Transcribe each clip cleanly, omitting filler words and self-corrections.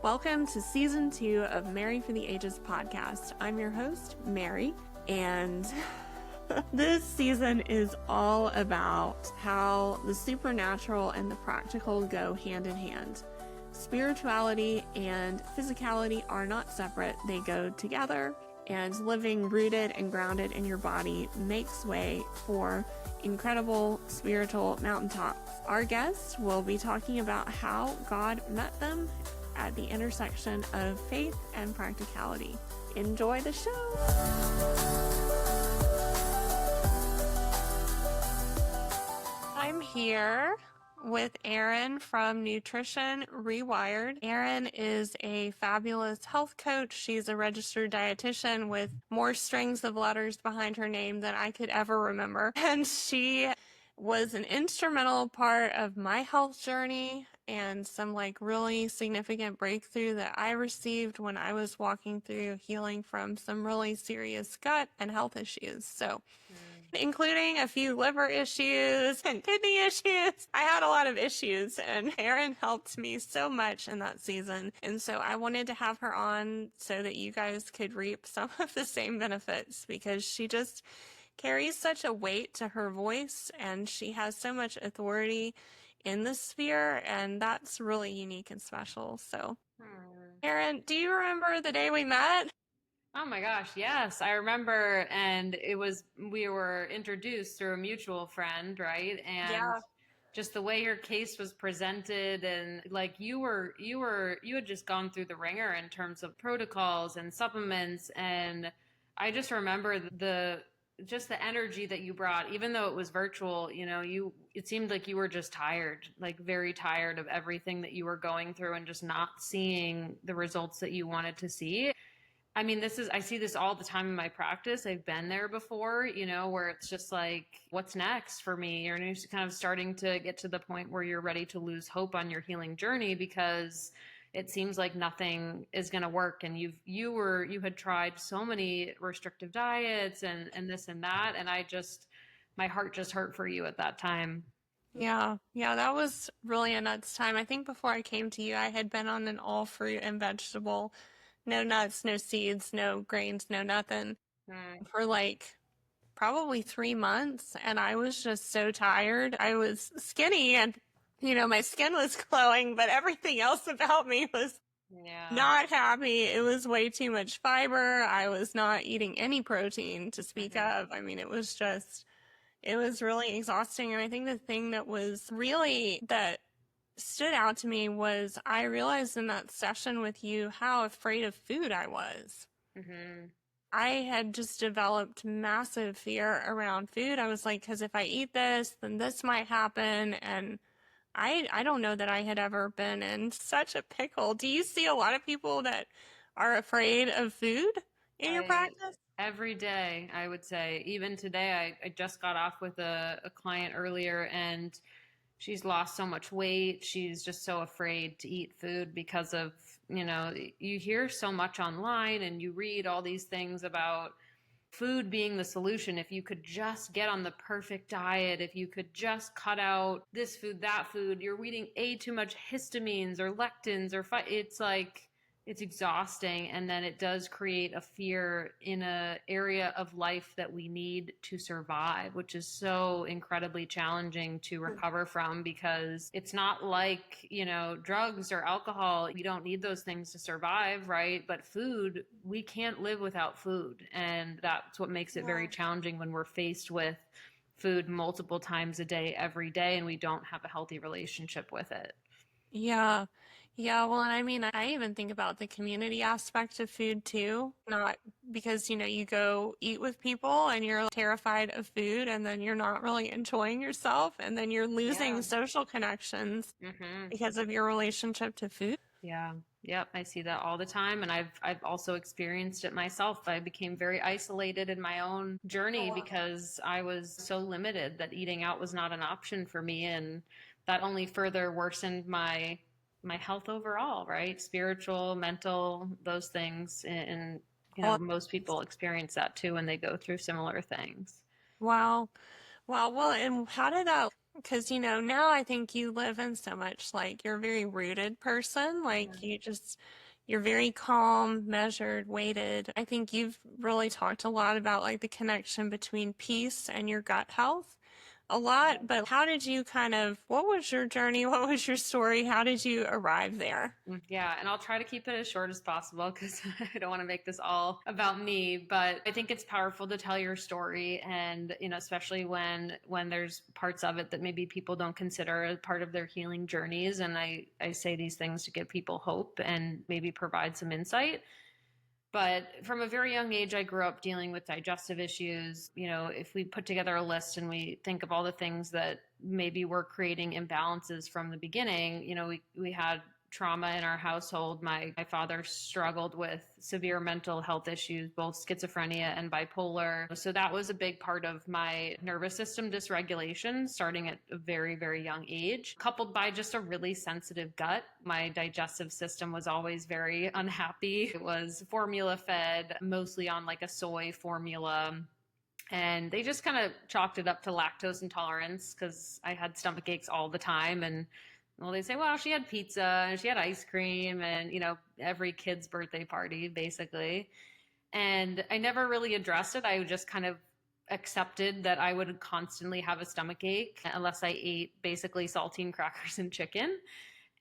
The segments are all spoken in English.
Welcome to Season 2 of Mary for the Ages podcast. I'm your host, Mary, and this season is all about how the supernatural and the practical go hand in hand. Spirituality and physicality are not separate, they go together, and living rooted and grounded in your body makes way for incredible spiritual mountaintops. Our guest will be talking about how God met them at the intersection of faith and practicality. Enjoy the show! I'm here with Erin from Nutrition Rewired. Erin is a fabulous health coach. She's a registered dietitian with more strings of letters behind her name than I could ever remember. And she was an instrumental part of my health journey and some really significant breakthrough that I received when I was walking through healing from some really serious gut and health issues. So including a few liver issues and kidney issues. I had a lot of issues, and Erin helped me so much in that season. And so I wanted to have her on so that you guys could reap some of the same benefits, because she just carries such a weight to her voice, and she has so much authority in this sphere, and that's really unique and special. So, Erin, do you remember the day we met? Oh my gosh, yes, I remember. And we were introduced through a mutual friend, right? And just the way your case was presented, and you had just gone through the ringer in terms of protocols and supplements. And I just remember just the energy that you brought, even though it was virtual. It seemed like you were just tired, like very tired of everything that you were going through and just not seeing the results that you wanted to see. I mean, I see this all the time in my practice. I've been there before, where it's just like, what's next for me? You're just kind of starting to get to the point where you're ready to lose hope on your healing journey, because it seems like nothing is going to work. And you had tried so many restrictive diets and this and that. And my heart just hurt for you at that time. Yeah, that was really a nuts time. I think before I came to you, I had been on an all fruit and vegetable, no nuts, no seeds, no grains, no nothing, for probably 3 months. And I was just so tired. I was skinny and, my skin was glowing, but everything else about me was not happy. It was way too much fiber. I was not eating any protein to speak of. I mean, it was really exhausting. And I think the thing that stood out to me was I realized in that session with you how afraid of food I was. I had just developed massive fear around food. I was like, because if I eat this, then this might happen. And I don't know that I had ever been in such a pickle. Do you see a lot of people that are afraid of food in your practice? Every day, I would say. Even today, I just got off with a client earlier, and she's lost so much weight. She's just so afraid to eat food because of, you hear so much online and you read all these things about food being the solution. If you could just get on the perfect diet, if you could just cut out this food, that food, you're eating too much histamines or lectins it's exhausting. And then it does create a fear in an area of life that we need to survive, which is so incredibly challenging to recover from, because it's not like, drugs or alcohol. You don't need those things to survive, right? But food, we can't live without food. And that's what makes it very challenging when we're faced with food multiple times a day, every day, and we don't have a healthy relationship with it. Yeah. Well, and I mean, I even think about the community aspect of food too. Not because, you go eat with people and you're terrified of food, and then you're not really enjoying yourself, and then you're losing social connections because of your relationship to food. Yeah. Yep. I see that all the time. And I've also experienced it myself. I became very isolated in my own journey because I was so limited that eating out was not an option for me. And that only further worsened my health overall, right? Spiritual, mental, those things. And most people experience that too when they go through similar things. Wow. Well, and how did that Because, now I think you live in so much, like, you're a very rooted person. Like, you're very calm, measured, weighted. I think you've really talked a lot about, like, the connection between peace and your gut health a lot. But how did you what was your journey? What was your story? How did you arrive there? Yeah, and I'll try to keep it as short as possible because I don't want to make this all about me, but I think it's powerful to tell your story, and especially when there's parts of it that maybe people don't consider a part of their healing journeys, and I say these things to give people hope and maybe provide some insight. But from a very young age, I grew up dealing with digestive issues. If we put together a list and we think of all the things that maybe were creating imbalances from the beginning, we had trauma in our household. My father struggled with severe mental health issues, both schizophrenia and bipolar. So that was a big part of my nervous system dysregulation starting at a very, very young age, coupled by just a really sensitive gut. My digestive system was always very unhappy. It was formula fed, mostly on like a soy formula. And they just kind of chalked it up to lactose intolerance because I had stomach aches all the time. And well, they say, well, she had pizza and she had ice cream and, every kid's birthday party, basically. And I never really addressed it. I just kind of accepted that I would constantly have a stomach ache unless I ate basically saltine crackers and chicken.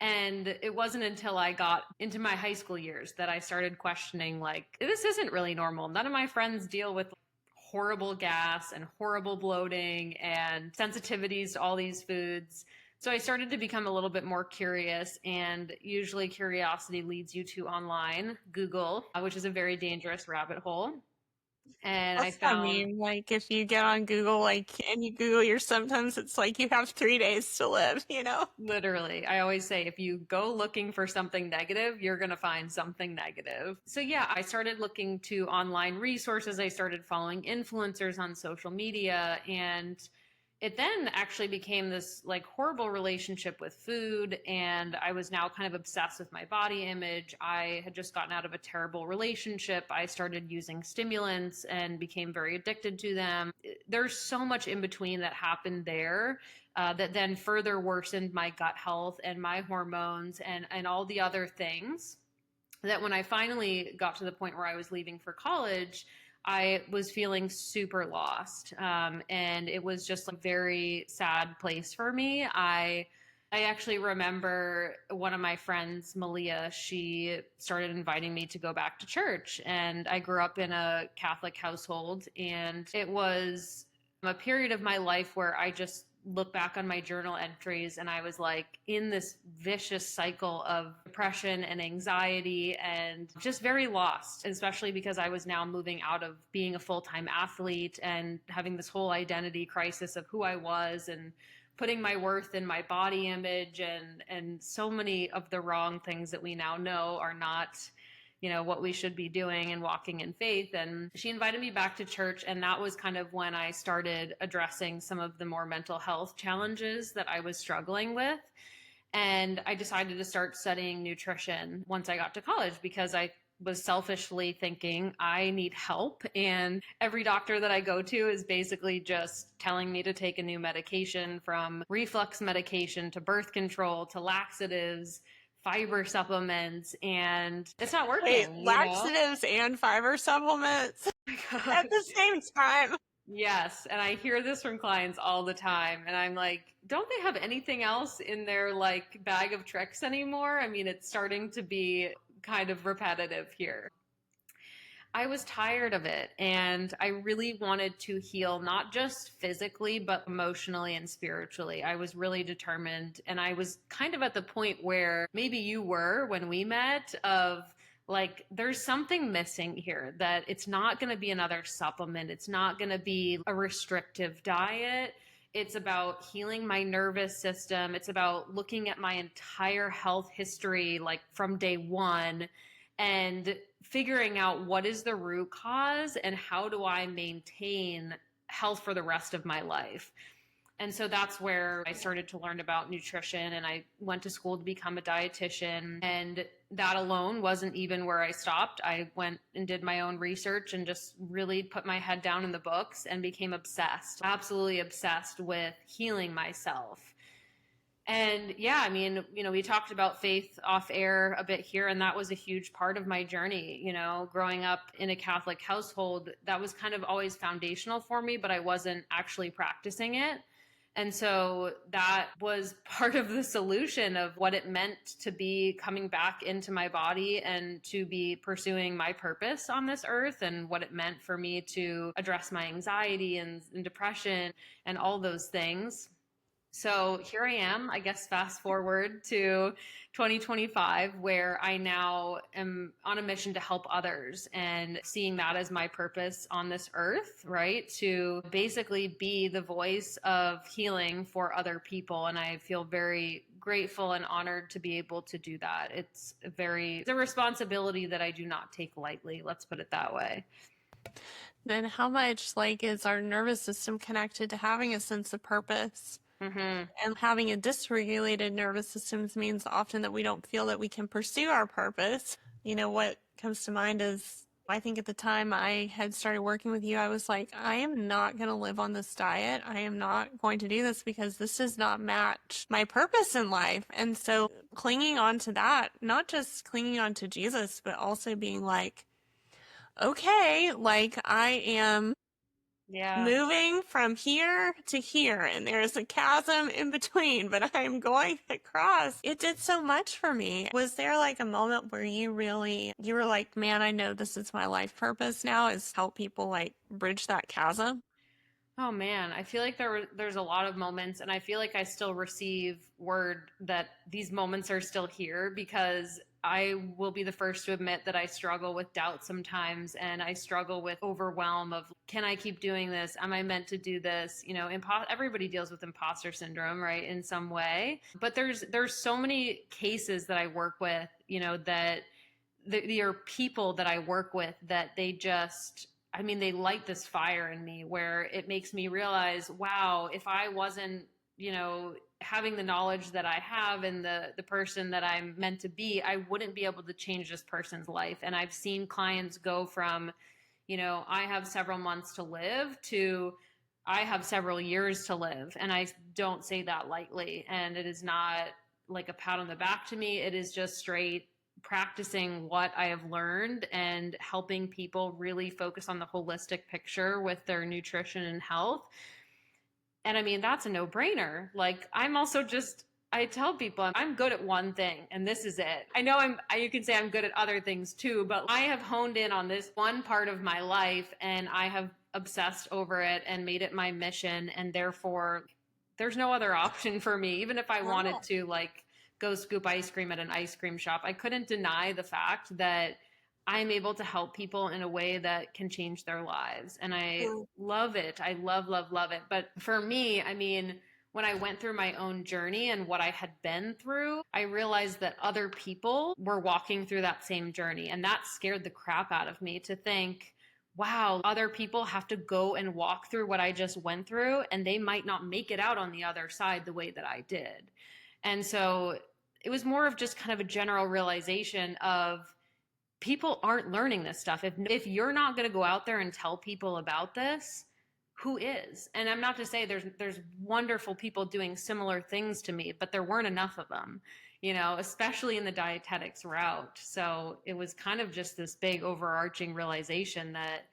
And it wasn't until I got into my high school years that I started questioning, like, this isn't really normal. None of my friends deal with horrible gas and horrible bloating and sensitivities to all these foods. So I started to become a little bit more curious, and usually curiosity leads you to online, Google, which is a very dangerous rabbit hole. And I That's what I found mean. Like, if you get on Google, and you Google your symptoms, it's like you have 3 days to live? literally, I always say if you go looking for something negative, you're going to find something negative. So, yeah, I started looking to online resources. I started following influencers on social media, and it then actually became this like horrible relationship with food, and I was now kind of obsessed with my body image. I had just gotten out of a terrible relationship. I started using stimulants and became very addicted to them. There's so much in between that happened there, that then further worsened my gut health and my hormones and all the other things, that when I finally got to the point where I was leaving for college, I was feeling super lost. And it was just a very sad place for me. I actually remember one of my friends, Malia, she started inviting me to go back to church. And I grew up in a Catholic household, and it was a period of my life where I just look back on my journal entries and I was like in this vicious cycle of depression and anxiety and just very lost, especially because I was now moving out of being a full-time athlete and having this whole identity crisis of who I was and putting my worth in my body image and so many of the wrong things that we now know are not what we should be doing and walking in faith. And she invited me back to church. And that was kind of when I started addressing some of the more mental health challenges that I was struggling with. And I decided to start studying nutrition once I got to college because I was selfishly thinking I need help. And every doctor that I go to is basically just telling me to take a new medication, from reflux medication to birth control to laxatives, fiber supplements, and it's not Wait, working. laxatives and fiber supplements at the same time? Yes, and I hear this from clients all the time, and I'm like, don't they have anything else in their like bag of tricks anymore? I mean, it's starting to be kind of repetitive here. I was tired of it, and I really wanted to heal, not just physically, but emotionally and spiritually. I was really determined, and I was kind of at the point where maybe you were when we met, of like, there's something missing here, that it's not going to be another supplement. It's not going to be a restrictive diet. It's about healing my nervous system. It's about looking at my entire health history, like from day one, and figuring out what is the root cause and how do I maintain health for the rest of my life. And so that's where I started to learn about nutrition, and I went to school to become a dietitian. And that alone wasn't even where I stopped. I went and did my own research and just really put my head down in the books and became obsessed, absolutely obsessed with healing myself. And yeah, I mean, we talked about faith off air a bit here, and that was a huge part of my journey. Growing up in a Catholic household, that was kind of always foundational for me, but I wasn't actually practicing it. And so that was part of the solution of what it meant to be coming back into my body and to be pursuing my purpose on this earth, and what it meant for me to address my anxiety and depression and all those things. So here I am, I guess, fast forward to 2025, where I now am on a mission to help others and seeing that as my purpose on this earth, right? To basically be the voice of healing for other people. And I feel very grateful and honored to be able to do that. It's a responsibility that I do not take lightly. Let's put it that way. Then how much like is our nervous system connected to having a sense of purpose? Mm-hmm. And having a dysregulated nervous system means often that we don't feel that we can pursue our purpose. What comes to mind is, I think at the time I had started working with you, I was like, I am not going to live on this diet. I am not going to do this because this does not match my purpose in life. And so clinging on to that, not just clinging on to Jesus, but also being like, okay, like I am Yeah. moving from here to here, and there's a chasm in between, but I'm going across. It did so much for me. Was there like a moment where you were like, man, I know this is my life purpose now, is help people like bridge that chasm? Oh man, I feel like there's a lot of moments, and I feel like I still receive word that these moments are still here, because I will be the first to admit that I struggle with doubt sometimes, and I struggle with overwhelm of, can I keep doing this? Am I meant to do this? Everybody deals with imposter syndrome, right, in some way. But there's so many cases that I work with, that there are people that I work with that they just, I mean, they light this fire in me where it makes me realize, wow, if I wasn't, having the knowledge that I have and the person that I'm meant to be, I wouldn't be able to change this person's life. And I've seen clients go from, I have several months to live, to I have several years to live. And I don't say that lightly. And it is not like a pat on the back to me. It is just straight practicing what I have learned and helping people really focus on the holistic picture with their nutrition and health. And I mean, that's a no brainer. Like, I tell people I'm good at one thing and this is it. I know you can say I'm good at other things too, but I have honed in on this one part of my life and I have obsessed over it and made it my mission. And therefore, there's no other option for me. Even if I wanted to, like, go scoop ice cream at an ice cream shop, I couldn't deny the fact that I'm able to help people in a way that can change their lives. And I love it. I love, love, love it. But for me, I mean, when I went through my own journey and what I had been through, I realized that other people were walking through that same journey. And that scared the crap out of me, to think, wow, other people have to go and walk through what I just went through, and they might not make it out on the other side the way that I did. And so it was more of just kind of a general realization of, people aren't learning this stuff. If you're not going to go out there and tell people about this, who is? And I'm not to say there's wonderful people doing similar things to me, but there weren't enough of them, especially in the dietetics route. So it was kind of just this big overarching realization that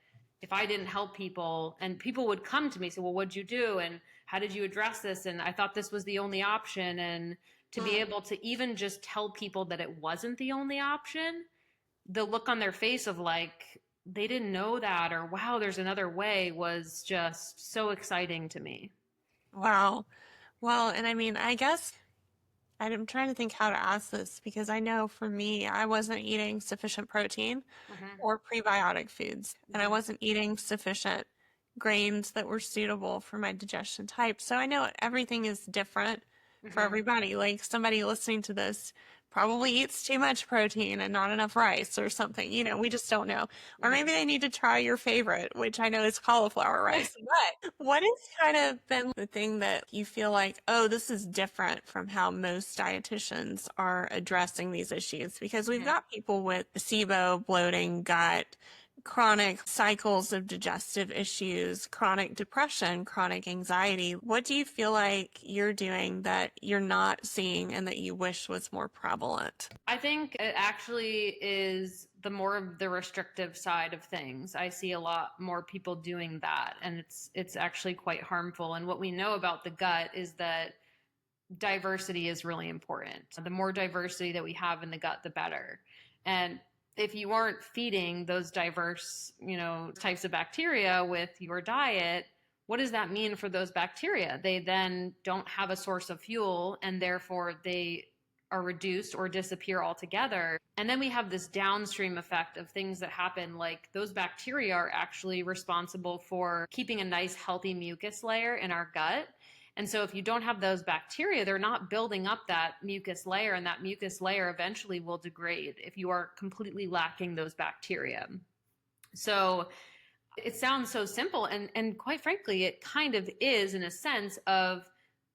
if I didn't help people, and people would come to me, say, well, what'd you do? And how did you address this? And I thought this was the only option. And to be able to even just tell people that it wasn't the only option, the look on their face of like, they didn't know that, or wow, there's another way, was just so exciting to me. Wow. Well, and I mean, I guess I'm trying to think how to ask this, because I know for me, I wasn't eating sufficient protein Mm-hmm. or prebiotic foods, and I Mm-hmm. wasn't eating sufficient grains that were suitable for my digestion type. So I know everything is different for Mm-hmm. everybody. Like, somebody listening to this probably eats too much protein and not enough rice or something. We just don't know. Or maybe they need to try your favorite, which I know is cauliflower rice. But what has kind of been the thing that you feel like, oh, this is different from how most dietitians are addressing these issues? Because we've got people with SIBO, bloating, gut, chronic cycles of digestive issues, chronic depression, chronic anxiety. What do you feel like you're doing that you're not seeing and that you wish was more prevalent? I think it actually is the more of the restrictive side of things. I see a lot more people doing that, and it's actually quite harmful. And what we know about the gut is that diversity is really important. The more diversity that we have in the gut, the better. And if you aren't feeding those diverse, types of bacteria with your diet, what does that mean for those bacteria? They then don't have a source of fuel, and therefore they are reduced or disappear altogether. And then we have this downstream effect of things that happen, like those bacteria are actually responsible for keeping a nice healthy mucus layer in our gut. And so if you don't have those bacteria, they're not building up that mucus layer, and that mucus layer eventually will degrade if you are completely lacking those bacteria. So it sounds so simple, and quite frankly, it kind of is, in a sense of,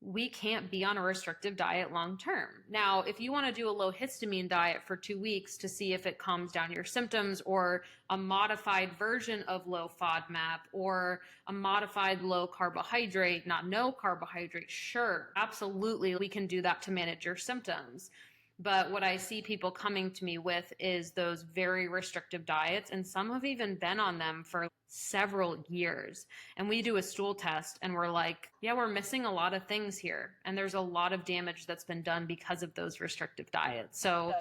we can't be on a restrictive diet long term. Now, if you want to do a low histamine diet for 2 weeks to see if it calms down your symptoms, or a modified version of low FODMAP, or a modified low carbohydrate, not no carbohydrate, sure, absolutely, we can do that to manage your symptoms. But what I see people coming to me with is those very restrictive diets, and some have even been on them for several years. And we do a stool test and we're like, yeah, we're missing a lot of things here. And there's a lot of damage that's been done because of those restrictive diets. So,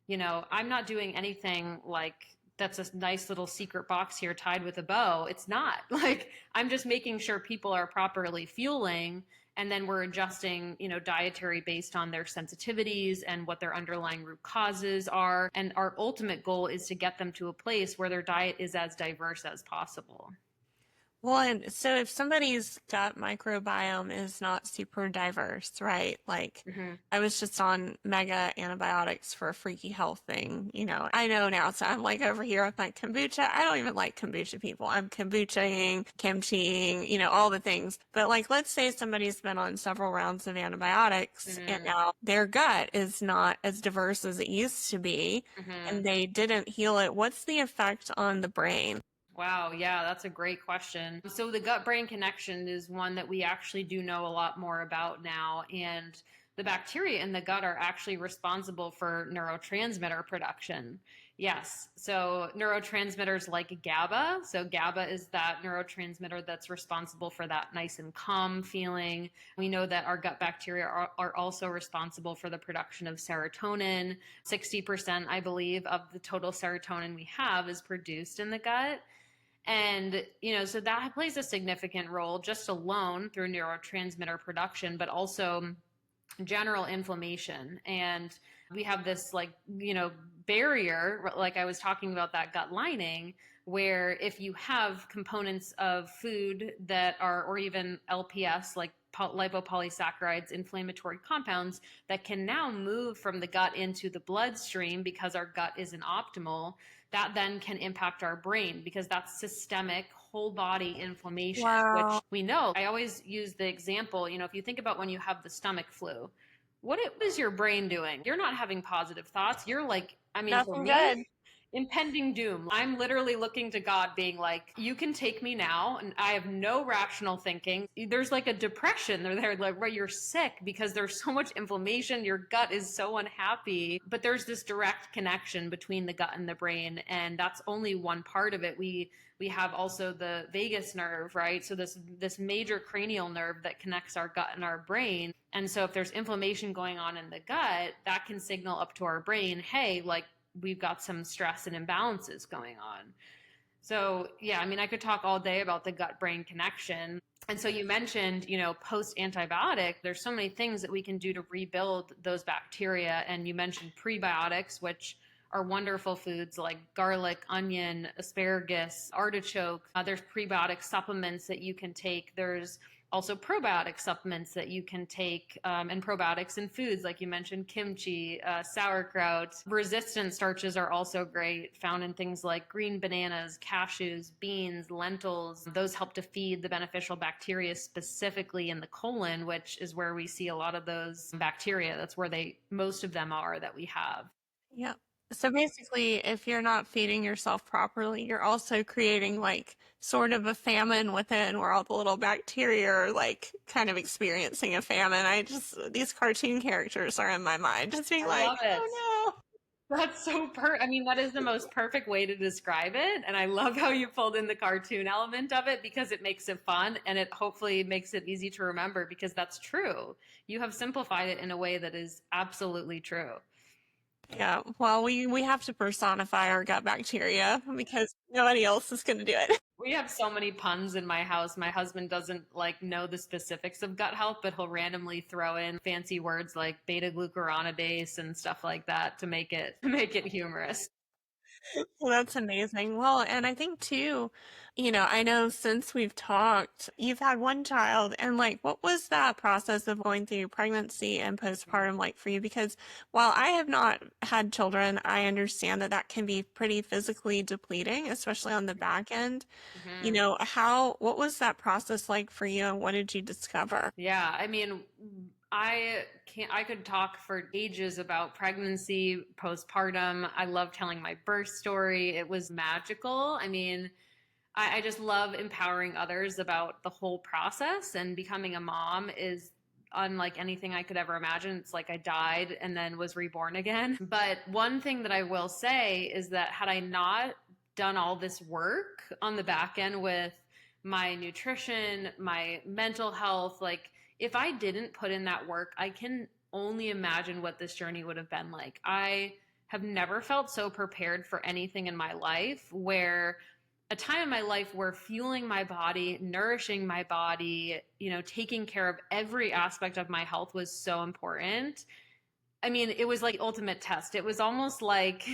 I'm not doing anything like that's a nice little secret box here tied with a bow. It's not. Like, I'm just making sure people are properly fueling, and then we're adjusting, dietary based on their sensitivities and what their underlying root causes are. And our ultimate goal is to get them to a place where their diet is as diverse as possible. Well, and so if somebody's gut microbiome is not super diverse, right? Like, Mm-hmm. I was just on mega antibiotics for a freaky health thing. I know now. So I'm like over here with my kombucha. I don't even like kombucha, people. I'm kombuchaing, kimchiing, all the things. But like, let's say somebody's been on several rounds of antibiotics and Mm-hmm. now their gut is not as diverse as it used to be, Mm-hmm. and they didn't heal it. What's the effect on the brain? Wow, yeah, that's a great question. So, the gut brain connection is one that we actually do know a lot more about now. And the bacteria in the gut are actually responsible for neurotransmitter production. Yes, so neurotransmitters like GABA. So, GABA is that neurotransmitter that's responsible for that nice and calm feeling. We know that our gut bacteria are also responsible for the production of serotonin. 60%, I believe, of the total serotonin we have is produced in the gut. And, so that plays a significant role just alone through neurotransmitter production, but also general inflammation. And we have this, like, barrier, like I was talking about, that gut lining, where if you have components of food that are, or even LPS, like lipopolysaccharides, inflammatory compounds, that can now move from the gut into the bloodstream because our gut isn't optimal, that then can impact our brain, because that's systemic whole body inflammation, which Wow. we know. I always use the example, if you think about when you have the stomach flu, what is your brain doing? You're not having positive thoughts. You're like, I mean, for Nothing me, good. impending doom. I'm literally looking to God, being like, you can take me now, and I have no rational thinking. There's like a depression. They're like, where you're sick because there's so much inflammation. Your gut is so unhappy. But there's this direct connection between the gut and the brain, and that's only one part of it. We have also the vagus nerve, right? So this major cranial nerve that connects our gut and our brain. And so if there's inflammation going on in the gut, that can signal up to our brain, hey, like, we've got some stress and imbalances going on. So, yeah, I mean, I could talk all day about the gut brain connection. And so you mentioned, post antibiotic, there's so many things that we can do to rebuild those bacteria. And you mentioned prebiotics, which are wonderful foods like garlic, onion, asparagus, artichoke. There's prebiotic supplements that you can take. There's also probiotic supplements that you can take, and probiotics in foods, like you mentioned, kimchi, sauerkraut. Resistant starches are also great, found in things like green bananas, cashews, beans, lentils. Those help to feed the beneficial bacteria specifically in the colon, which is where we see a lot of those bacteria. That's where most of them are that we have. Yeah. So basically, if you're not feeding yourself properly, you're also creating like sort of a famine within where all the little bacteria are like kind of experiencing a famine. These cartoon characters are in my mind, just being I like, love it. oh That's so I mean, that is the most perfect way to describe it. And I love how you pulled in the cartoon element of it because it makes it fun and it hopefully makes it easy to remember because that's true. You have simplified it in a way that is absolutely true. no. Yeah. Well, we have to personify our gut bacteria because nobody else is going to do it. We have so many puns in my house. My husband doesn't like know the specifics of gut health, but he'll randomly throw in fancy words like beta glucuronidase and stuff like that to make it make it humorous. Well, that's amazing. Well, and I think too, I know since we've talked, you've had one child, and like, what was that process of going through pregnancy and postpartum like for you? Because while I have not had children, I understand that that can be pretty physically depleting, especially on the back end. Mm-hmm. What was that process like for you, and what did you discover? Yeah, I mean, I could talk for ages about pregnancy, postpartum. I love telling my birth story. It was magical. I mean, I just love empowering others about the whole process, and becoming a mom is unlike anything I could ever imagine. It's like I died and then was reborn again. But one thing that I will say is that had I not done all this work on the back end with my nutrition, my mental health, like if I didn't put in that work, I can only imagine what this journey would have been like. I have never felt so prepared for anything in my life, where a time in my life where fueling my body, nourishing my body, taking care of every aspect of my health was so important. I mean, it was like ultimate test. It was almost like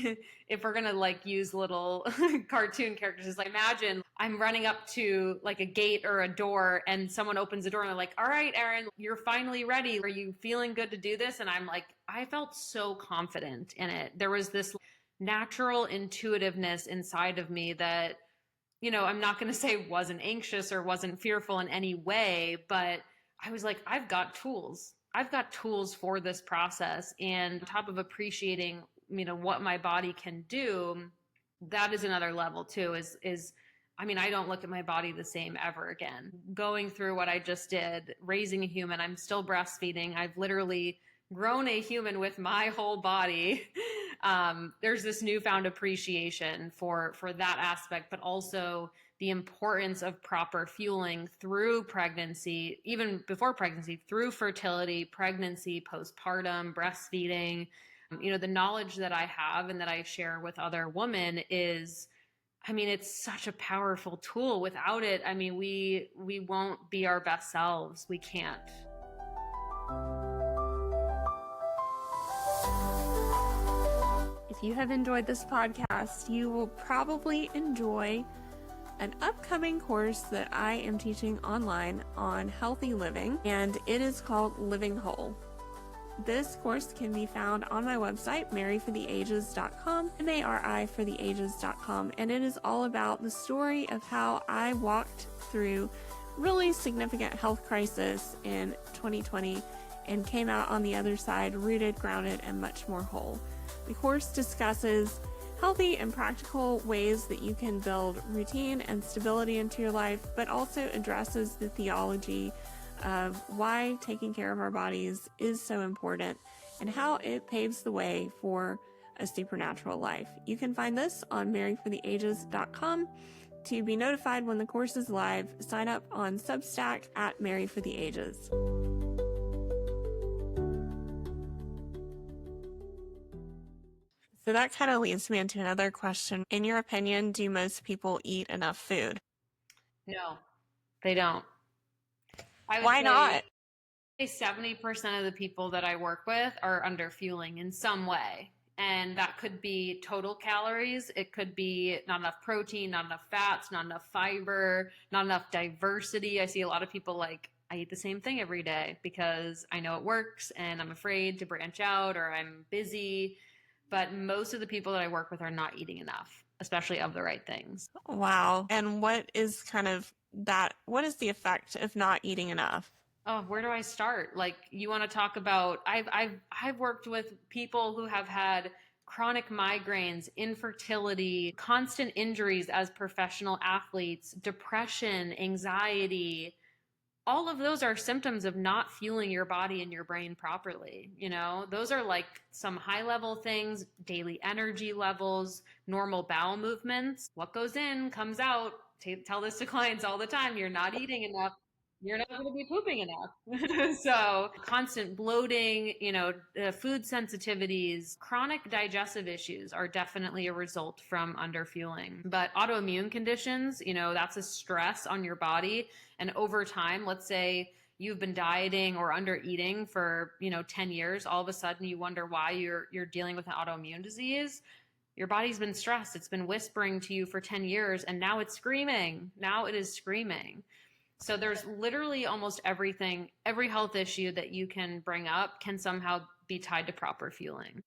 if we're gonna like use little cartoon characters, it's like imagine I'm running up to like a gate or a door and someone opens the door and they're like, "All right, Erin, you're finally ready. Are you feeling good to do this?" And I'm like, I felt so confident in it. There was this natural intuitiveness inside of me that, I'm not going to say wasn't anxious or wasn't fearful in any way, but I was like, I've got tools. I've got tools for this process. And on top of appreciating, what my body can do, that is another level too, I mean, I don't look at my body the same ever again. Going through what I just did, raising a human, I'm still breastfeeding. I've literally grown a human with my whole body. There's this newfound appreciation for that aspect, but also the importance of proper fueling through pregnancy, even before pregnancy, through fertility, pregnancy, postpartum, breastfeeding. The knowledge that I have and that I share with other women is, I mean, it's such a powerful tool. Without it, I mean, we won't be our best selves. We can't. If you have enjoyed this podcast, you will probably enjoy an upcoming course that I am teaching online on healthy living, and it is called Living Whole. This course can be found on my website, maryfortheages.com, MARIfortheages.com, and it is all about the story of how I walked through really significant health crisis in 2020 and came out on the other side rooted, grounded, and much more whole. The course discusses healthy and practical ways that you can build routine and stability into your life, but also addresses the theology of why taking care of our bodies is so important and how it paves the way for a supernatural life. You can find this on maryfortheages.com. To be notified when the course is live, sign up on Substack at Mary for the Ages. So that kind of leads me into another question. In your opinion, do most people eat enough food? No, they don't. I would Why not? say 70% of the people that I work with are under fueling in some way. And that could be total calories. It could be not enough protein, not enough fats, not enough fiber, not enough diversity. I see a lot of people like I eat the same thing every day because I know it works and I'm afraid to branch out or I'm busy. But most of the people that I work with are not eating enough, especially of the right things. Wow. And what is kind of that, what is the effect of not eating enough? Oh, where do I start? Like, you want to talk about, I've worked with people who have had chronic migraines, infertility, constant injuries as professional athletes, depression, anxiety. All of those are symptoms of not fueling your body and your brain properly. You know, those are like some high level things, daily energy levels, normal bowel movements. What goes in comes out. Tell this to clients all the time. You're not eating enough. You're not going to be pooping enough. So, constant bloating, food sensitivities, chronic digestive issues are definitely a result from underfueling. But autoimmune conditions, that's a stress on your body. And over time, let's say you've been dieting or under eating for 10 years, all of a sudden you wonder why you're dealing with an autoimmune disease. Your body's been stressed. It's been whispering to you for 10 years and now it's screaming. Now it is screaming. So there's literally almost everything, every health issue that you can bring up can somehow be tied to proper fueling.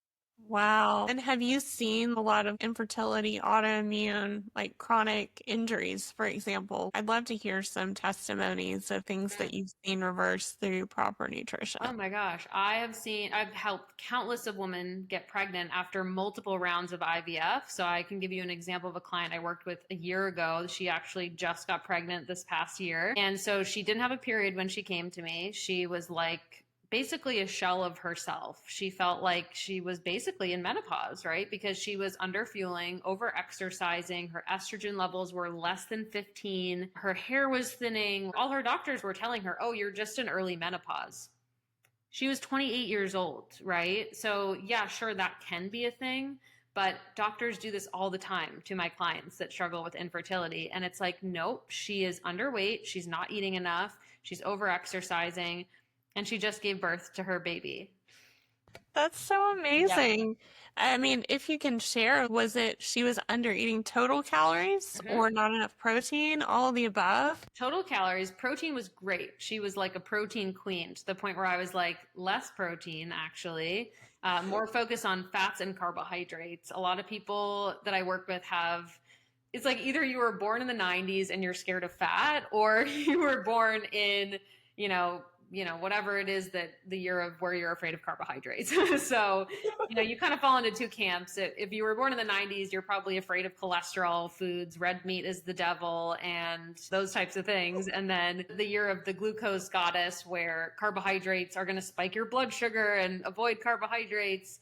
Wow. And have you seen a lot of infertility, autoimmune, like chronic injuries, for example? I'd love to hear some testimonies of things that you've seen reversed through proper nutrition. Oh my gosh. I've helped countless of women get pregnant after multiple rounds of IVF. So I can give you an example of a client I worked with a year ago. She actually just got pregnant this past year. And so she didn't have a period when she came to me. She was like basically a shell of herself. She felt like she was basically in menopause, right? Because she was under fueling, over exercising, her estrogen levels were less than 15, her hair was thinning. All her doctors were telling her, "Oh, you're just in early menopause." She was 28 years old, right? So, yeah, sure, that can be a thing. But doctors do this all the time to my clients that struggle with infertility. And it's like, nope, she is underweight. She's not eating enough. She's over exercising. And she just gave birth to her baby. That's so Yeah. amazing. I mean, if you can share, was it she was under eating total calories Mhm. or not enough protein, all of the above? Total calories, protein was great. She was like a protein queen to the point where I was like, less protein, actually. More focus on fats and carbohydrates. A lot of people that I work with it's like either you were born in the 90s and you're scared of fat, or you were born in, you know, whatever it is that the year of where you're afraid of carbohydrates. So, you kind of fall into two camps. If you were born in the 90s, you're probably afraid of cholesterol foods, red meat is the devil, and those types of things. And then the year of the glucose goddess, where carbohydrates are going to spike your blood sugar and avoid carbohydrates.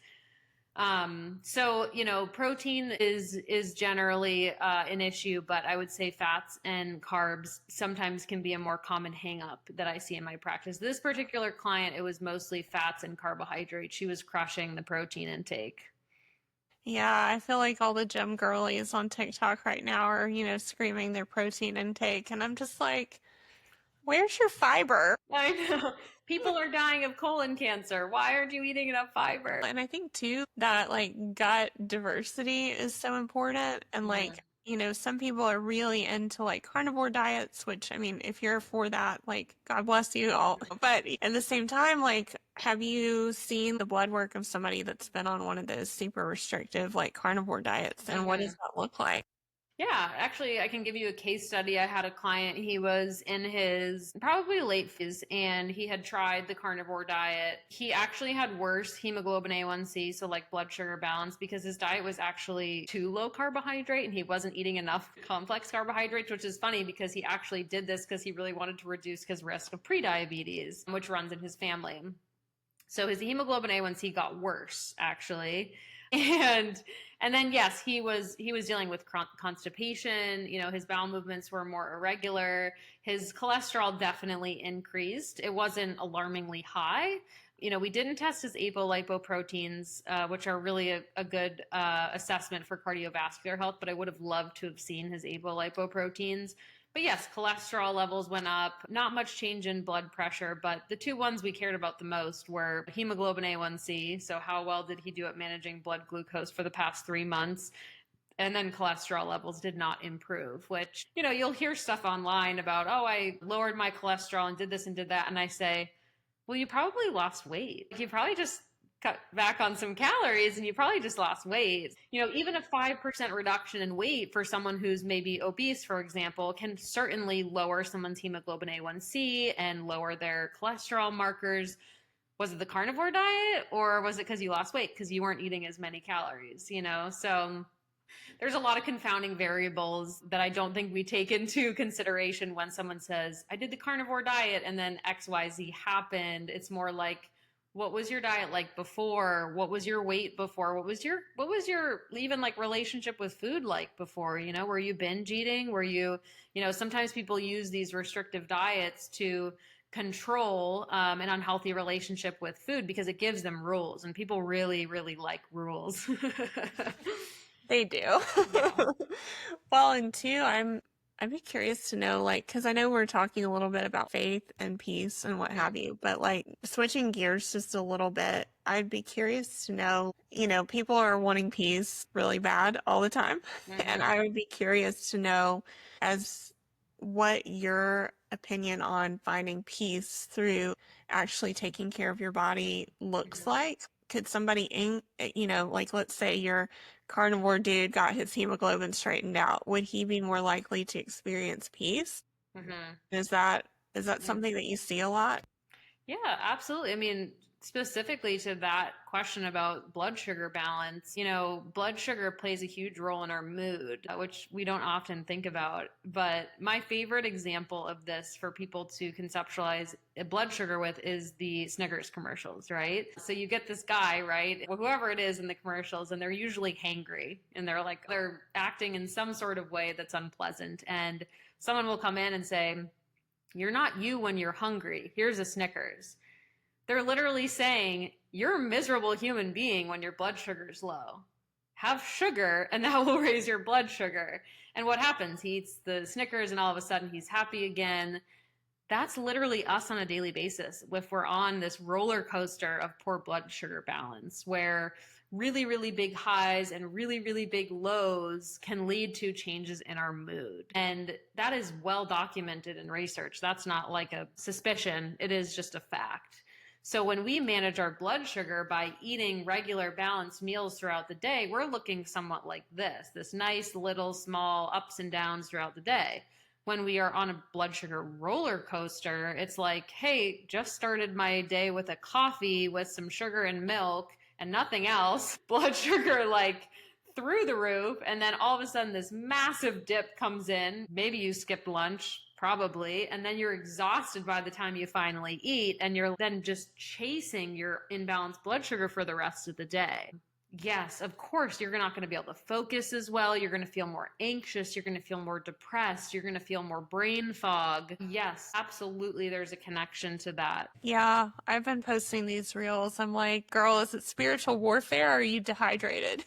So protein is generally an issue, but I would say fats and carbs sometimes can be a more common hang up that I see in my practice. This particular client, it was mostly fats and carbohydrates. She was crushing the protein intake. Yeah, I feel like all the gym girlies on TikTok right now are, screaming their protein intake. And I'm just like, where's your fiber? I know. People are dying of colon cancer. Why aren't you eating enough fiber? And I think too that like gut diversity is so important. And Mhm. like, some people are really into like carnivore diets, which I mean, if you're for that, like, God bless you all. But at the same time, like, have you seen the blood work of somebody that's been on one of those super restrictive like carnivore diets? And what does Mhm. that look like? Yeah, actually, I can give you a case study. I had a client, he was in his probably late 50s and he had tried the carnivore diet. He actually had worse hemoglobin A1C, so like blood sugar balance, because his diet was actually too low carbohydrate and he wasn't eating enough complex carbohydrates, which is funny because he actually did this because he really wanted to reduce his risk of prediabetes, which runs in his family. So his hemoglobin A1C got worse actually. And and then yes, he was dealing with constipation, his bowel movements were more irregular. His cholesterol definitely increased. It wasn't alarmingly high. We didn't test his apolipoproteins, which are really a good assessment for cardiovascular health, but I would have loved to have seen his apolipoproteins. But yes, cholesterol levels went up, not much change in blood pressure, but the two ones we cared about the most were hemoglobin A1C. So, how well did he do at managing blood glucose for the past 3 months? And then cholesterol levels did not improve, which, you know, you'll hear stuff online about, oh, I lowered my cholesterol and did this and did that. And I say, well, you probably lost weight. You probably just cut back on some calories and you probably just lost weight. You know, even a 5% reduction in weight for someone who's maybe obese, for example, can certainly lower someone's hemoglobin A1C and lower their cholesterol markers. Was it the carnivore diet or was it because you lost weight because you weren't eating as many calories, you know? So there's a lot of confounding variables that I don't think we take into consideration when someone says, I did the carnivore diet and then XYZ happened. It's more like, what was your diet like before? What was your weight before? What was your even like relationship with food like before? You know, were you binge eating? Were you, you know, sometimes people use these restrictive diets to control an unhealthy relationship with food because it gives them rules, and people really, really like rules. They do. Yeah. Well, and two, I'd be curious to know, like, because I know we're talking a little bit about faith and peace and what Mm-hmm. have you, but like switching gears just a little bit, I'd be curious to know, people are wanting peace really bad all the time. And Mm-hmm. I would be curious to know as what your opinion on finding peace through actually taking care of your body looks Mm-hmm. like. Could somebody like let's say you're carnivore dude got his hemoglobin straightened out, would he be more likely to experience peace? Mm-hmm. Is that something that you see a lot? Yeah, absolutely. I mean, specifically to that question about blood sugar balance, you know, blood sugar plays a huge role in our mood, which we don't often think about. But my favorite example of this for people to conceptualize blood sugar with is the Snickers commercials, right? So you get this guy, right? Whoever it is in the commercials, and they're usually hangry and they're acting in some sort of way that's unpleasant. And someone will come in and say, you're not you when you're hungry. Here's a Snickers. They're literally saying, you're a miserable human being when your blood sugar is low. Have sugar, and that will raise your blood sugar. And what happens? He eats the Snickers, and all of a sudden he's happy again. That's literally us on a daily basis if we're on this roller coaster of poor blood sugar balance, where really, really big highs and really, really big lows can lead to changes in our mood. And that is well documented in research. That's not like a suspicion, it is just a fact. So when we manage our blood sugar by eating regular balanced meals throughout the day, we're looking somewhat like this nice little small ups and downs throughout the day. When we are on a blood sugar roller coaster, it's like, hey, just started my day with a coffee with some sugar and milk and nothing else. Blood sugar like through the roof. And then all of a sudden, this massive dip comes in. Maybe you skipped lunch, probably. And then you're exhausted by the time you finally eat. And you're then just chasing your imbalanced blood sugar for the rest of the day. Yes, of course, you're not going to be able to focus as well. You're going to feel more anxious. You're going to feel more depressed. You're going to feel more brain fog. Yes, absolutely. There's a connection to that. Yeah, I've been posting these reels. I'm like, girl, is it spiritual warfare or are you dehydrated?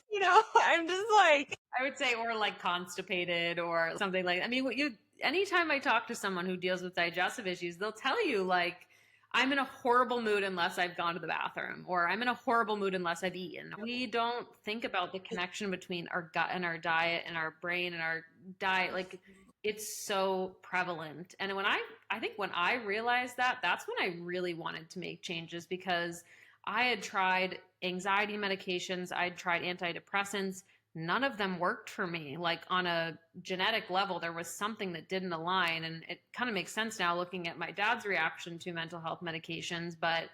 I'm just like, I would say, or like constipated or something like, I mean, anytime I talk to someone who deals with digestive issues, they'll tell you like, I'm in a horrible mood unless I've gone to the bathroom, or I'm in a horrible mood unless I've eaten. We don't think about the connection between our gut and our diet and our brain and our diet. Like, it's so prevalent. And I think when I realized that, that's when I really wanted to make changes, because I had tried anxiety medications, I'd tried antidepressants. None of them worked for me. Like, on a genetic level, there was something that didn't align. And it kind of makes sense now looking at my dad's reaction to mental health medications. But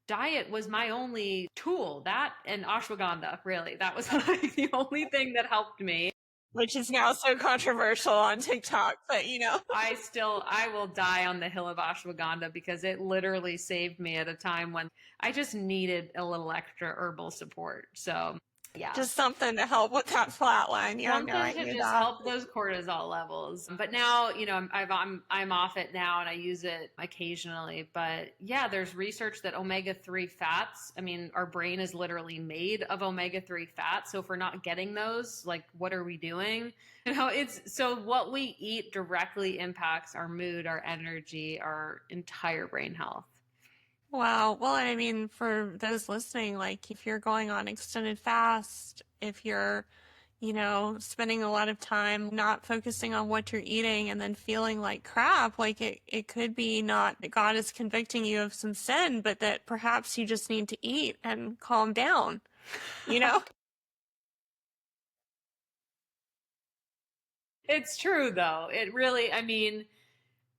diet was my only tool. That and ashwagandha, really. That was like the only thing that helped me. which is now so controversial on TikTok, but I will die on the hill of ashwagandha because it literally saved me at a time when I just needed a little extra herbal support. So, yeah. just something to help with that flat line. Yeah, no, Something I to hear just that. help those cortisol levels. But now, you know, I'm off it now and I use it occasionally. But yeah, there's research that omega-3 fats, I mean, our brain is literally made of omega-3 fats. So if we're not getting those, like, what are we doing? You know, it's so what we eat directly impacts our mood, our energy, our entire brain health. Wow. Well, I mean, for those listening, like if you're going on extended fast, if you're spending a lot of time not focusing on what you're eating and then feeling like crap. Like it could be not that God is convicting you of some sin, but that perhaps you just need to eat and calm down, you know? It's true though. It really, I mean,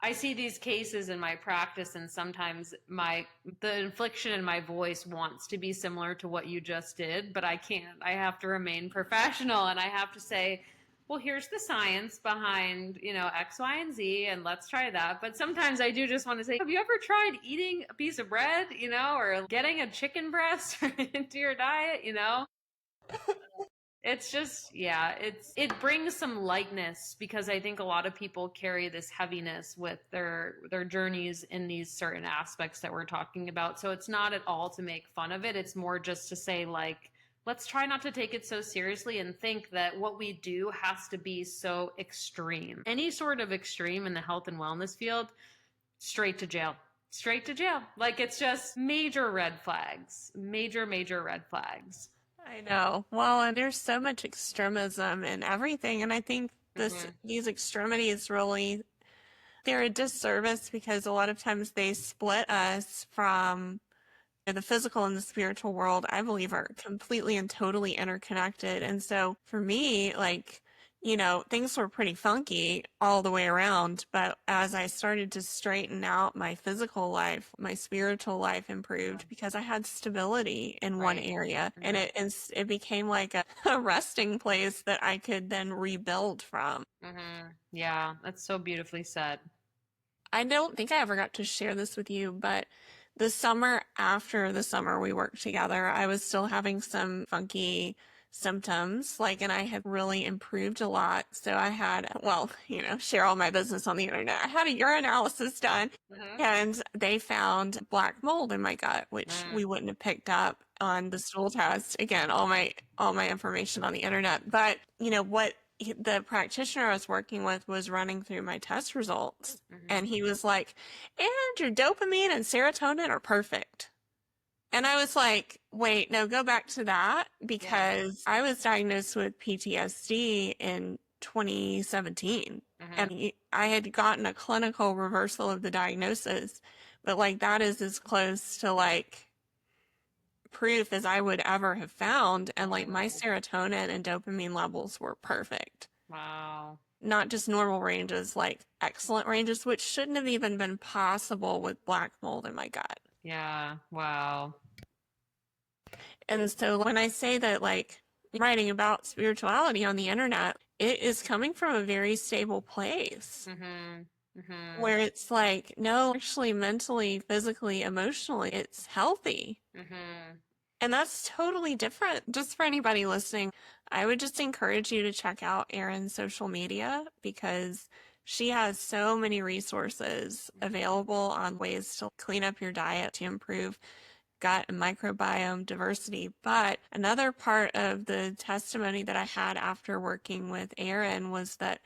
I see these cases in my practice, and sometimes the inflection in my voice wants to be similar to what you just did, but I can't. I have to remain professional, and I have to say, well, here's the science behind, X, Y, and Z, and let's try that. But sometimes I do just want to say, have you ever tried eating a piece of bread, or getting a chicken breast into your diet, It's just, yeah, it brings some lightness, because I think a lot of people carry this heaviness with their journeys in these certain aspects that we're talking about. So it's not at all to make fun of it. It's more just to say, like, let's try not to take it so seriously and think that what we do has to be so extreme. Any sort of extreme in the health and wellness field, straight to jail. Straight to jail. Like, it's just major red flags. Major, major red flags. I know. Well, and there's so much extremism in everything, and I think Mm-hmm. these extremities really they're a disservice because a lot of times they split us from the physical and the spiritual world, I believe, are completely and totally interconnected. And so for me, like, things were pretty funky all the way around. But as I started to straighten out my physical life, my spiritual life improved because I had stability in one Right. area. And Mm-hmm. it became like a resting place that I could then rebuild from. Mm-hmm. Yeah, that's so beautifully said. I don't think I ever got to share this with you, but the summer after the summer we worked together, I was still having some funky symptoms, and I had really improved a lot. So I had, well, share all my business on the internet. I had a urinalysis done Mm-hmm. and they found black mold in my gut, which Mm, we wouldn't have picked up on the stool test. Again, all my information on the internet. But what the practitioner I was working with was running through my test results. mm-hmm. And he was like, and your dopamine and serotonin are perfect. And I was like, wait, no, go back to that Yeah. because I was diagnosed with PTSD in 2017. Mm-hmm. And I had gotten a clinical reversal of the diagnosis, but that is as close to proof as I would ever have found. And my Mm. serotonin and dopamine levels were perfect. Wow. Not just normal ranges, excellent ranges, which shouldn't have even been possible with black mold in my gut. Yeah. Wow. And so when I say that, writing about spirituality on the internet, it is coming from a very stable place Mm-hmm. Mm-hmm. where it's like, no, actually, mentally, physically, emotionally, it's healthy. Mm-hmm. And that's totally different. Just for anybody listening, I would just encourage you to check out Erin's social media because she has so many resources available on ways to clean up your diet to improve gut and microbiome diversity. But another part of the testimony that I had after working with Erin was that,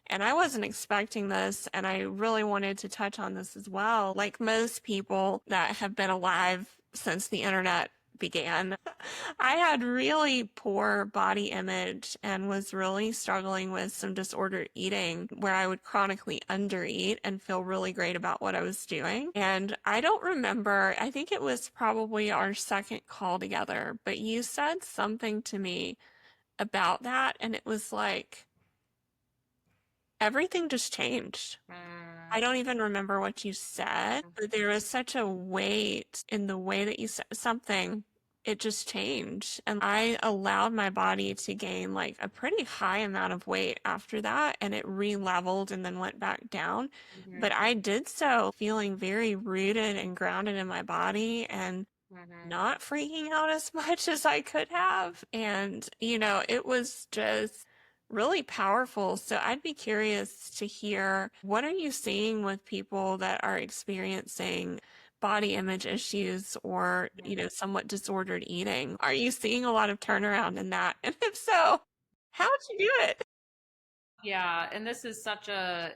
and I wasn't expecting this, and I really wanted to touch on this as well. Like most people that have been alive since the internet began, I had really poor body image and was really struggling with some disordered eating where I would chronically undereat and feel really great about what I was doing. And I don't remember, I think it was probably our second call together, but you said something to me about that, and it was like everything just changed. Mm. I don't even remember what you said, but there was such a weight in the way that you said something. It just changed. And I allowed my body to gain a pretty high amount of weight after that, and it re-leveled and then went back down. Mm-hmm. But I did so feeling very rooted and grounded in my body and Mm-hmm. not freaking out as much as I could have. And, it was just really powerful. So I'd be curious to hear what are you seeing with people that are experiencing body image issues or, somewhat disordered eating? Are you seeing a lot of turnaround in that? And if so, how'd you do it? Yeah, and this is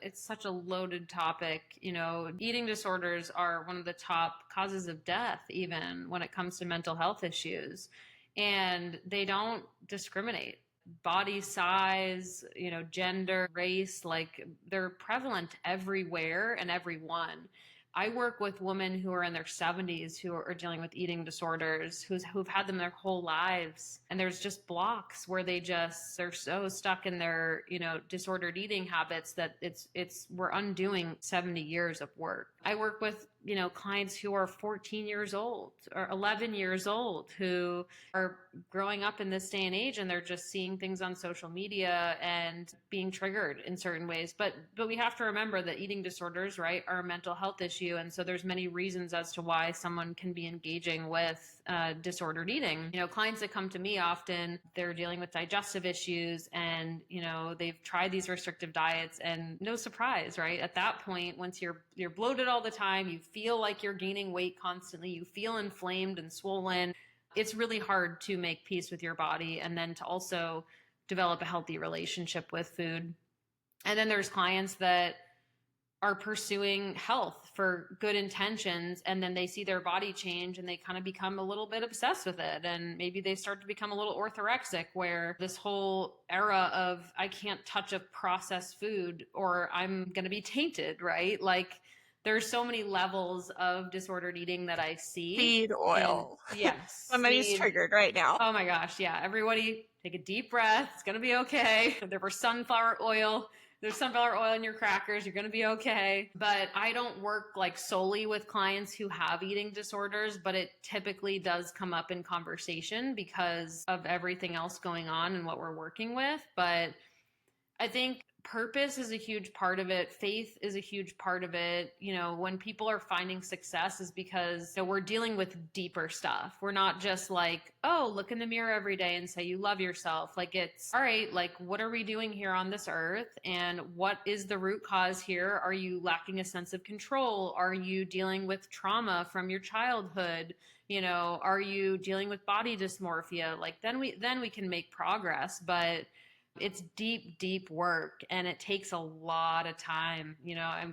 it's such a loaded topic. Eating disorders are one of the top causes of death, even when it comes to mental health issues. And they don't discriminate. body size, gender, race, like they're prevalent everywhere and everyone. I work with women who are in their 70s who are dealing with eating disorders, who've had them their whole lives. And there's just blocks where they're so stuck in their, disordered eating habits that we're undoing 70 years of work. I work with, clients who are 14 years old or 11 years old who are growing up in this day and age, and they're just seeing things on social media and being triggered in certain ways. But we have to remember that eating disorders, right, are a mental health issue, and so there's many reasons as to why someone can be engaging with disordered eating. Clients that come to me often, they're dealing with digestive issues, and they've tried these restrictive diets, and no surprise, right? At that point, once you're bloated all the time, you feel like you're gaining weight constantly, you feel inflamed and swollen. It's really hard to make peace with your body and then to also develop a healthy relationship with food. And then there's clients that are pursuing health for good intentions, and then they see their body change and they kind of become a little bit obsessed with it, and maybe they start to become a little orthorexic, where this whole era of I can't touch a processed food or I'm going to be tainted, right? Like there's so many levels of disordered eating that I see. Seed oil. Yes. Somebody's triggered right now. Oh my gosh. Yeah. Everybody take a deep breath. It's going to be okay. There was sunflower oil. There's sunflower oil in your crackers. You're going to be okay. But I don't work like solely with clients who have eating disorders, but it typically does come up in conversation because of everything else going on and what we're working with. But I think purpose is a huge part of it. Faith is a huge part of it. When people are finding success is because we're dealing with deeper stuff. We're not just like, oh, look in the mirror every day and say you love yourself. Like it's, all right, like what are we doing here on this earth? And what is the root cause here? Are you lacking a sense of control? Are you dealing with trauma from your childhood? Are you dealing with body dysmorphia? Like then we can make progress, but it's deep work, and it takes a lot of time.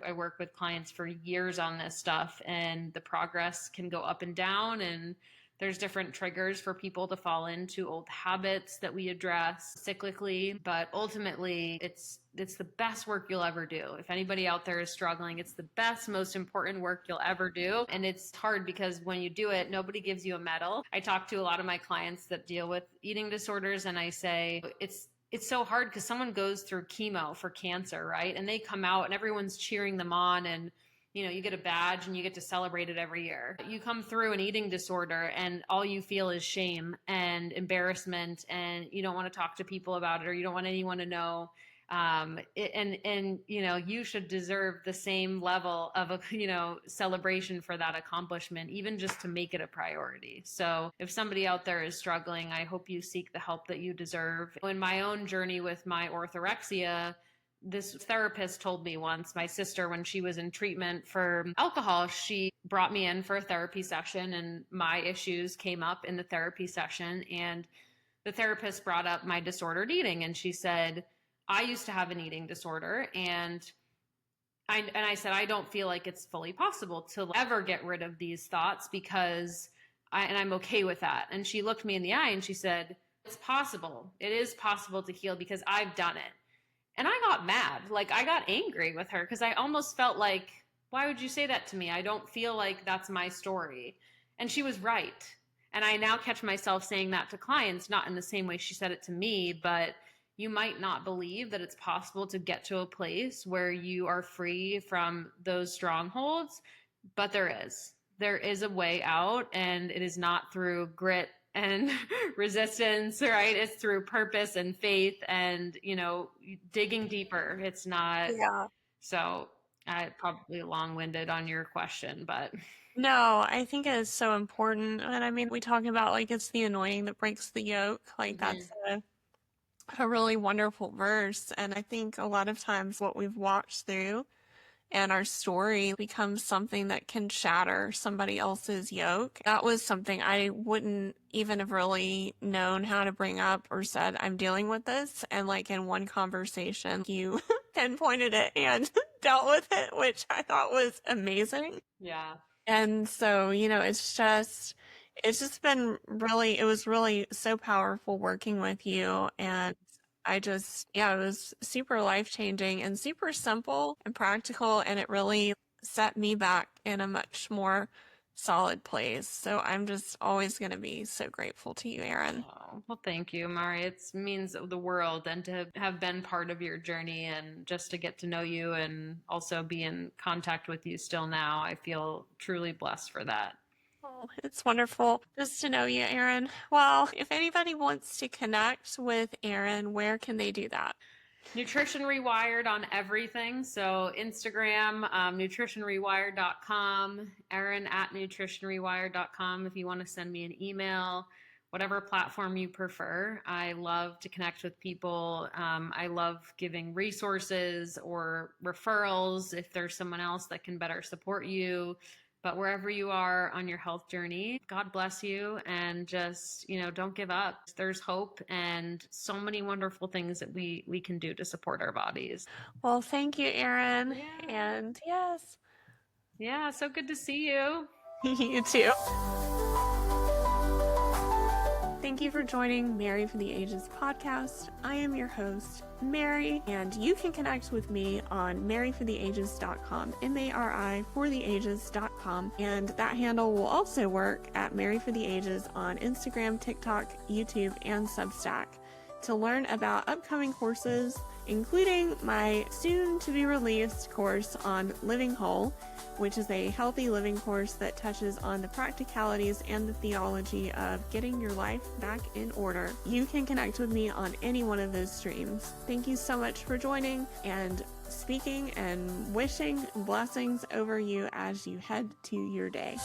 I work with clients for years on this stuff, and the progress can go up and down, and there's different triggers for people to fall into old habits that we address cyclically. But ultimately, it's the best work you'll ever do. If anybody out there is struggling, it's the best, most important work you'll ever do. And it's hard because when you do it, nobody gives you a medal. I talk to a lot of my clients that deal with eating disorders, and I say it's so hard because someone goes through chemo for cancer, right? And they come out and everyone's cheering them on, and you get a badge and you get to celebrate it every year. You come through an eating disorder and all you feel is shame and embarrassment, and you don't want to talk to people about it, or you don't want anyone to know. You should deserve the same level of a celebration for that accomplishment, even just to make it a priority. So if somebody out there is struggling, I hope you seek the help that you deserve. In my own journey with my orthorexia, this therapist told me once, my sister, when she was in treatment for alcohol, she brought me in for a therapy session, and my issues came up in the therapy session, and the therapist brought up my disordered eating, and she said, I used to have an eating disorder, and I said, I don't feel like it's fully possible to ever get rid of these thoughts because I'm okay with that. And she looked me in the eye and she said, it's possible. It is possible to heal because I've done it. And I got mad. Like I got angry with her because I almost felt like, why would you say that to me? I don't feel like that's my story. And she was right. And I now catch myself saying that to clients, not in the same way she said it to me, but you might not believe that it's possible to get to a place where you are free from those strongholds, but there is. There is a way out, and it is not through grit and resistance, right? It's through purpose and faith and, digging deeper. It's not. Yeah. So I probably long-winded on your question, but. No, I think it's so important. And I mean, we talk about like it's the anointing that breaks the yoke. Like that's a really wonderful verse. And I think a lot of times what we've walked through and our story becomes something that can shatter somebody else's yoke. That was something I wouldn't even have really known how to bring up or said, I'm dealing with this. And like in one conversation, you pinpointed it and dealt with it, which I thought was amazing. Yeah. And so, it's just, It's just been really, it was really so powerful working with you. And I just, yeah, it was super life-changing and super simple and practical. And it really set me back in a much more solid place. So I'm just always going to be so grateful to you, Erin. Oh, well, thank you, Mari. It means the world, and to have been part of your journey and just to get to know you and also be in contact with you still now. I feel truly blessed for that. Oh, it's wonderful just to know you, Erin. Well, if anybody wants to connect with Erin, where can they do that? Nutrition Rewired on everything. So Instagram, nutritionrewired.com, Erin at nutritionrewired.com if you want to send me an email, whatever platform you prefer. I love to connect with people. I love giving resources or referrals if there's someone else that can better support you. But wherever you are on your health journey, God bless you, and just, don't give up. There's hope and so many wonderful things that we can do to support our bodies. Well, thank you, Erin. Yeah. And yes, Yeah, so good to see you. you too. Thank you for joining Mary for the Ages podcast. I am your host, Mary, and you can connect with me on maryfortheages.com, MARI for the ages.com, and that handle will also work at Mary for the Ages on Instagram, TikTok, YouTube, and Substack. To learn about upcoming courses, including my soon-to-be-released course on Living Whole, which is a healthy living course that touches on the practicalities and the theology of getting your life back in order. You can connect with me on any one of those streams. Thank you so much for joining and speaking and wishing blessings over you as you head to your day.